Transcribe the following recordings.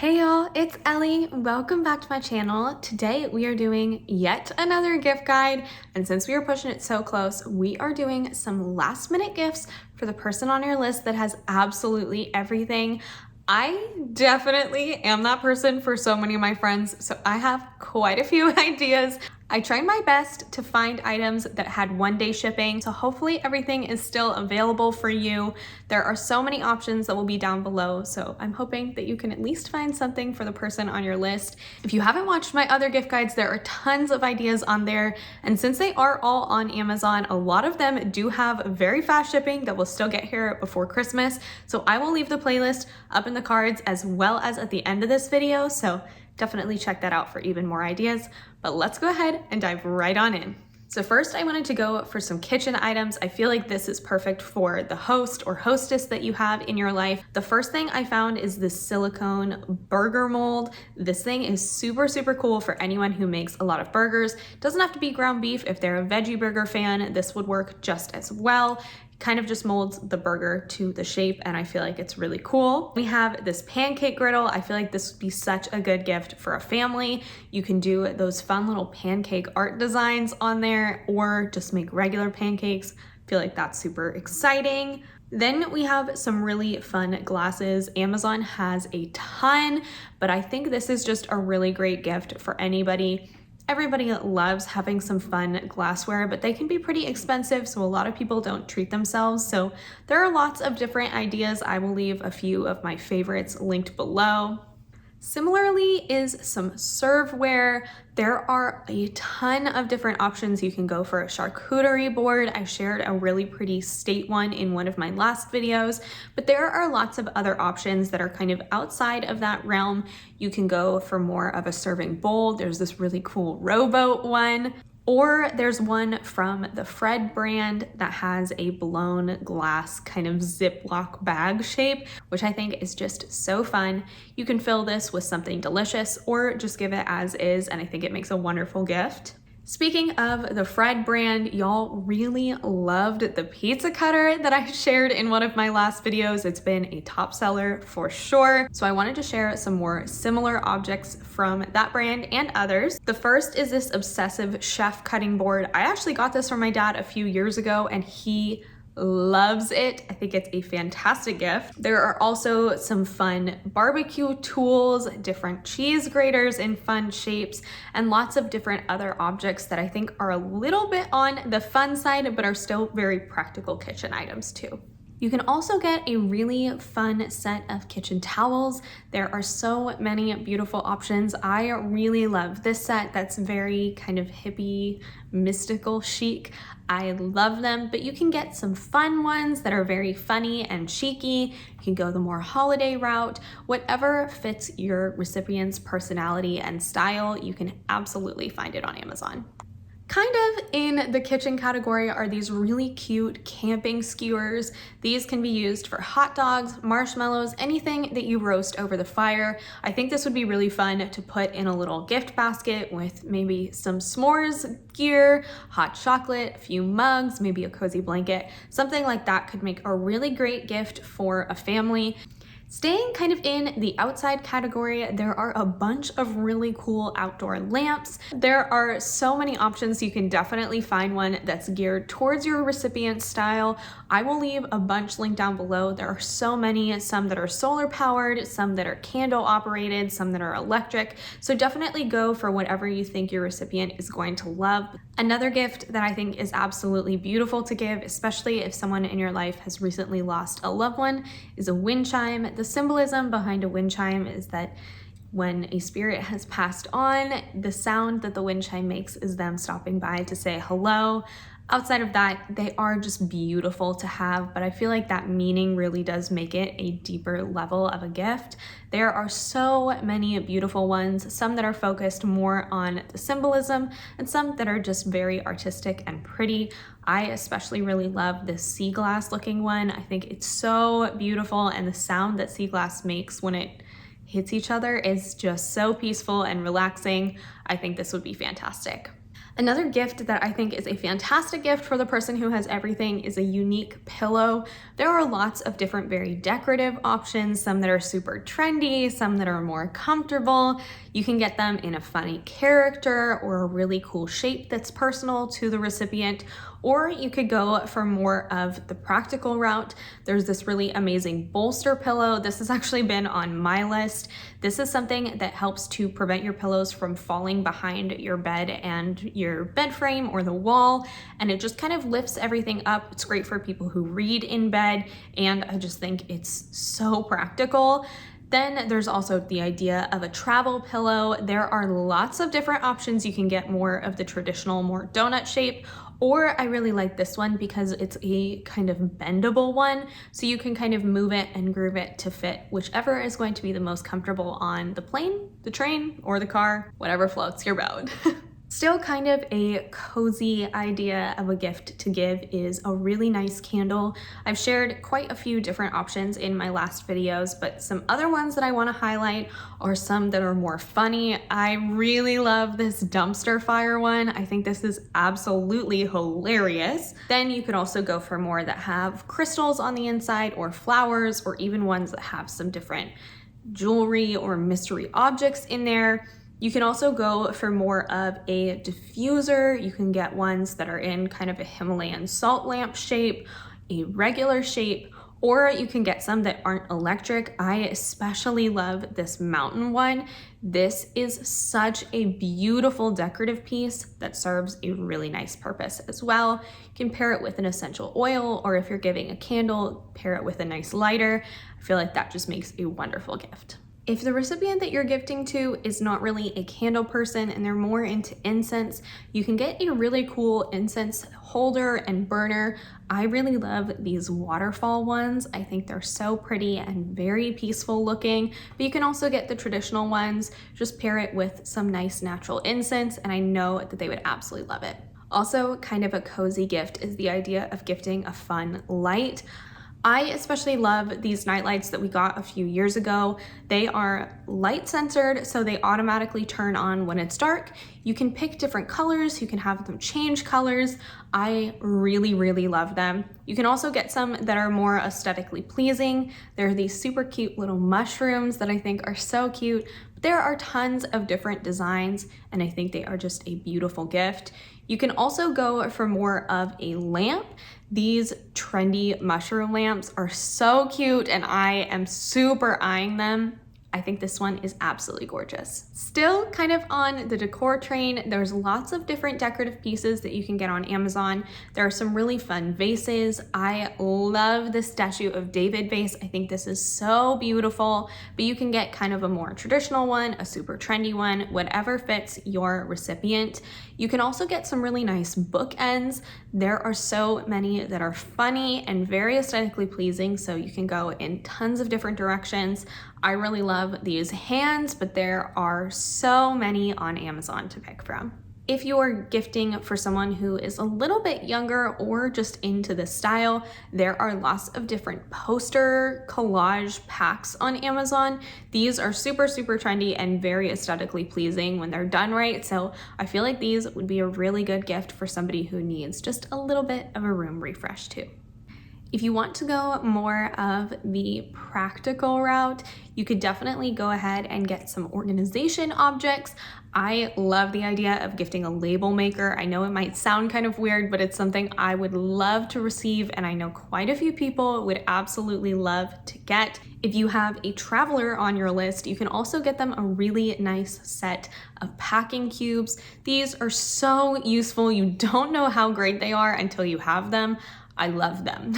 Hey y'all, it's Ellie. Welcome back to my channel. Today we are doing yet another gift guide, and since we are pushing it so close, we are doing some last minute gifts for the person on your list that has absolutely everything. I definitely am that person for so many of my friends, so I have quite a few ideas. I tried my best to find items that had one-day shipping, so hopefully everything is still available for you. There are so many options that will be down below, so I'm hoping that you can at least find something for the person on your list. If you haven't watched my other gift guides, there are tons of ideas on there, and since they are all on Amazon, a lot of them do have very fast shipping that will still get here before Christmas, so I will leave the playlist up in the cards as well as at the end of this video, so definitely check that out for even more ideas. But let's go ahead and dive right on in. So first I wanted to go for some kitchen items. I feel like this is perfect for the host or hostess that you have in your life. The first thing I found is this silicone burger mold. This thing is super, super cool for anyone who makes a lot of burgers. Doesn't have to be ground beef. If they're a veggie burger fan, this would work just as well. Kind of just molds the burger to the shape, and I feel like it's really cool. We have this pancake griddle. I feel like this would be such a good gift for a family. You can do those fun little pancake art designs on there or just make regular pancakes. I feel like that's super exciting. Then we have some really fun glasses. Amazon has a ton, but I think this is just a really great gift for anybody. Everybody loves having some fun glassware, but they can be pretty expensive, so a lot of people don't treat themselves. So there are lots of different ideas. I will leave a few of my favorites linked below. Similarly is some serveware. There are a ton of different options. You can go for a charcuterie board. I shared a really pretty state one in one of my last videos, but there are lots of other options that are kind of outside of that realm. You can go for more of a serving bowl. There's this really cool rowboat one. Or there's one from the Fred brand that has a blown glass kind of Ziploc bag shape, which I think is just so fun. You can fill this with something delicious or just give it as is, and I think it makes a wonderful gift. Speaking of the Fred brand, y'all really loved the pizza cutter that I shared in one of my last videos. It's been a top seller for sure. So I wanted to share some more similar objects from that brand and others. The first is this obsessive chef cutting board. I actually got this from my dad a few years ago and he loves it. I think it's a fantastic gift. There are also some fun barbecue tools, different cheese graters in fun shapes, and lots of different other objects that I think are a little bit on the fun side, but are still very practical kitchen items too. You can also get a really fun set of kitchen towels. There are so many beautiful options. I really love this set that's very kind of hippie, mystical chic. I love them, but you can get some fun ones that are very funny and cheeky. You can go the more holiday route. Whatever fits your recipient's personality and style, you can absolutely find it on Amazon. Kind of in the kitchen category are these really cute camping skewers. These can be used for hot dogs, marshmallows, anything that you roast over the fire. I think this would be really fun to put in a little gift basket with maybe some s'mores gear, hot chocolate, a few mugs, maybe a cozy blanket. Something like that could make a really great gift for a family. Staying kind of in the outside category, there are a bunch of really cool outdoor lamps. There are so many options. You can definitely find one that's geared towards your recipient style. I will leave a bunch linked down below. There are so many, some that are solar powered, some that are candle operated, some that are electric. So definitely go for whatever you think your recipient is going to love. Another gift that I think is absolutely beautiful to give, especially if someone in your life has recently lost a loved one, is a wind chime. The symbolism behind a wind chime is that when a spirit has passed on, the sound that the wind chime makes is them stopping by to say hello. Outside of that, they are just beautiful to have, but I feel like that meaning really does make it a deeper level of a gift. There are so many beautiful ones, some that are focused more on the symbolism and some that are just very artistic and pretty. I especially really love this sea glass looking one. I think it's so beautiful, and the sound that sea glass makes when it hits each other is just so peaceful and relaxing. I think this would be fantastic. Another gift that I think is a fantastic gift for the person who has everything is a unique pillow. There are lots of different very decorative options, some that are super trendy, some that are more comfortable. You can get them in a funny character or a really cool shape that's personal to the recipient, or you could go for more of the practical route. There's this really amazing bolster pillow. This has actually been on my list. This is something that helps to prevent your pillows from falling behind your bed and your bed frame or the wall, and it just kind of lifts everything up. It's great for people who read in bed, and I just think it's so practical. Then there's also the idea of a travel pillow. There are lots of different options. You can get more of the traditional, more donut shape, or I really like this one because it's a kind of bendable one. So you can kind of move it and groove it to fit whichever is going to be the most comfortable on the plane, the train, or the car, whatever floats your boat. Still kind of a cozy idea of a gift to give is a really nice candle. I've shared quite a few different options in my last videos, but some other ones that I want to highlight are some that are more funny. I really love this dumpster fire one. I think this is absolutely hilarious. Then you could also go for more that have crystals on the inside or flowers, or even ones that have some different jewelry or mystery objects in there. You can also go for more of a diffuser. You can get ones that are in kind of a Himalayan salt lamp shape, a regular shape, or you can get some that aren't electric. I especially love this mountain one. This is such a beautiful decorative piece that serves a really nice purpose as well. You can pair it with an essential oil, or if you're giving a candle, pair it with a nice lighter. I feel like that just makes a wonderful gift. If the recipient that you're gifting to is not really a candle person and they're more into incense, you can get a really cool incense holder and burner. I really love these waterfall ones. I think they're so pretty and very peaceful looking, but you can also get the traditional ones. Just pair it with some nice natural incense, and I know that they would absolutely love it. Also, kind of a cozy gift is the idea of gifting a fun light. I especially love these night lights that we got a few years ago. They are light censored, so they automatically turn on when it's dark. You can pick different colors, you can have them change colors. I really, really love them. You can also get some that are more aesthetically pleasing. There are these super cute little mushrooms that I think are so cute. But there are tons of different designs, and I think they are just a beautiful gift. You can also go for more of a lamp. These trendy mushroom lamps are so cute, and I am super eyeing them. I think this one is absolutely gorgeous. Still kind of on the decor train, there's lots of different decorative pieces that you can get on Amazon. There are some really fun vases. I love this statue of David vase. I think this is so beautiful, but you can get kind of a more traditional one, a super trendy one, whatever fits your recipient. You can also get some really nice bookends. There are so many that are funny and very aesthetically pleasing, so you can go in tons of different directions. I really love these hands, but there are so many on Amazon to pick from. If you're gifting for someone who is a little bit younger or just into the style, there are lots of different poster collage packs on Amazon. These are super, super trendy and very aesthetically pleasing when they're done right. So I feel like these would be a really good gift for somebody who needs just a little bit of a room refresh too. If you want to go more of the practical route, you could definitely go ahead and get some organization objects. I love the idea of gifting a label maker. I know it might sound kind of weird, but it's something I would love to receive, and I know quite a few people would absolutely love to get. If you have a traveler on your list, you can also get them a really nice set of packing cubes. These are so useful. You don't know how great they are until you have them. I love them.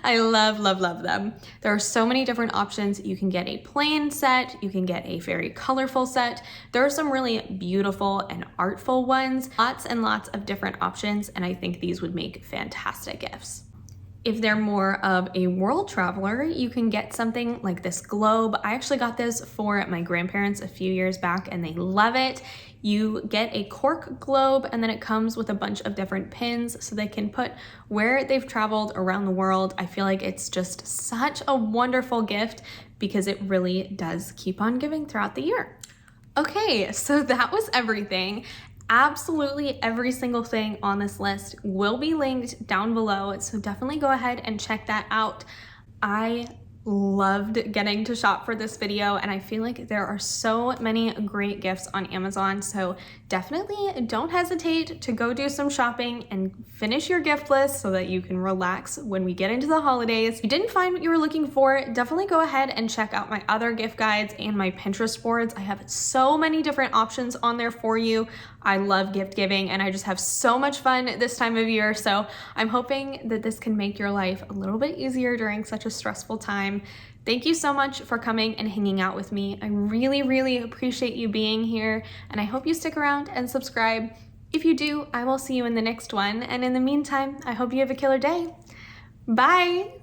I love, love, love them. There are so many different options. You can get a plain set, you can get a very colorful set. There are some really beautiful and artful ones, lots and lots of different options, and I think these would make fantastic gifts. If they're more of a world traveler, you can get something like this globe. I actually got this for my grandparents a few years back and they love it. You get a cork globe and then it comes with a bunch of different pins so they can put where they've traveled around the world. I feel like it's just such a wonderful gift because it really does keep on giving throughout the year. Okay, so that was everything. Absolutely every single thing on this list will be linked down below, so definitely go ahead and check that out. I loved getting to shop for this video, and I feel like there are so many great gifts on Amazon, so definitely don't hesitate to go do some shopping and finish your gift list so that you can relax when we get into the holidays. If you didn't find what you were looking for, definitely go ahead and check out my other gift guides and my Pinterest boards. I have so many different options on there for you. I love gift giving and I just have so much fun this time of year, so I'm hoping that this can make your life a little bit easier during such a stressful time. Thank you so much for coming and hanging out with me. I really, really appreciate you being here, and I hope you stick around and subscribe. If you do, I will see you in the next one, and in the meantime, I hope you have a killer day. Bye!